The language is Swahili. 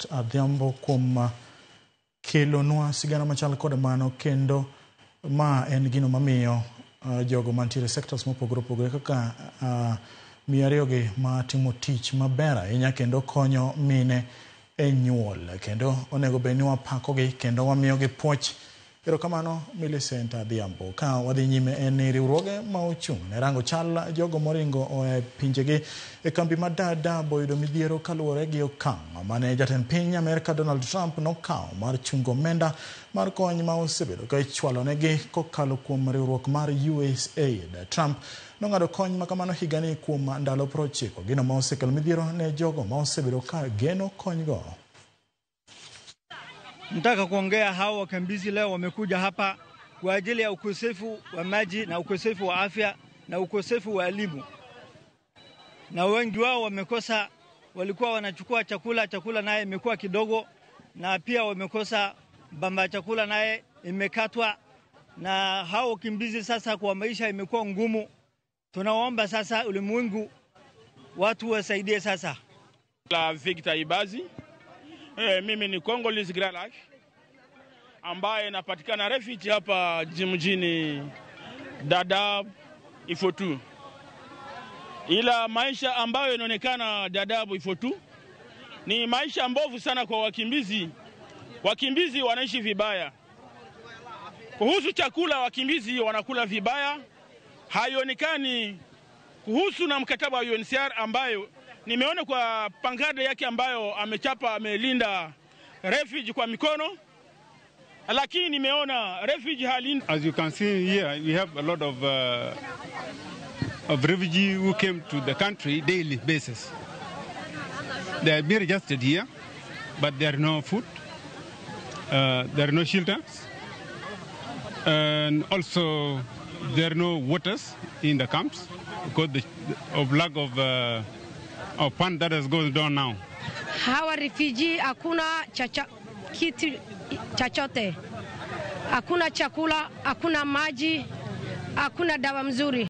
Millicent Adhiambo kuom kelonwa sigana machal kod mano, kendo ma en gino mamiyo jogo mantiere sectors mopogore opogore kaka miyo ariyogi matimo tich maber ahinya kendo konyo mine e nyuol, kendo onego bed ni wapakogi kendo wamiyogi puoch. Erokamano Millicent Adhiambo. Ka wadhi nyime en riwruoge ma ochung' ne rango chal jogo moringo e pinjegi e kambi ma Dadaab oyudo midhiero kaluwore gi okang' mane jatend piny Amerka Donald Trump nokawo mar chungo omenda mar kony ma osebedo ka ichwalonegi kokalo kuom riwruok mar USAID. Trump nong'ado kony ma kamano higani kuom ndalo 90, gino ma osekelo midhiero ne jogo ma osebedo ka geno konygo. Nataka kuongea hao wakimbizi leo wamekuja hapa kwa ajili ya ukosefu wa maji na ukosefu wa afya na ukosefu wa elimu. Na wengi wao wamekosa, walikuwa wanachukua chakula naye imekuwa kidogo, na pia wamekosa bamba chakula naye imekatwa, na hao wakimbizi sasa kwa maisha imekuwa ngumu. Tunaomba sasa ulimwengu watu wasaidie sasa. La Victor Ibazi. Mimi ni Congolese Gralak ambaye napatikana refugee hapa mjini Dadaab Ifotu. Ila maisha ambayo inaonekana Dadaab Ifotu ni maisha mbovu sana kwa wakimbizi. Wakimbizi wanaishi vibaya. Kuhusu chakula, wakimbizi wanakula vibaya. Haionekani kuhusu na mkataba wa UNHCR ambayo nimeona kwa pankarte yake ambayo amechapa, amelinda refugee kwa mikono, lakini nimeona refugee halinda. As you can see here, we have a lot of refugees who came to the country daily basis. They are being registered here, but there are no food, there are no shelters, and also there are no waters in the camps because of lack of fund that is going down now. Hawa refugee hakuna kitu chochote. Hakuna chakula, hakuna maji, hakuna dawa mzuri.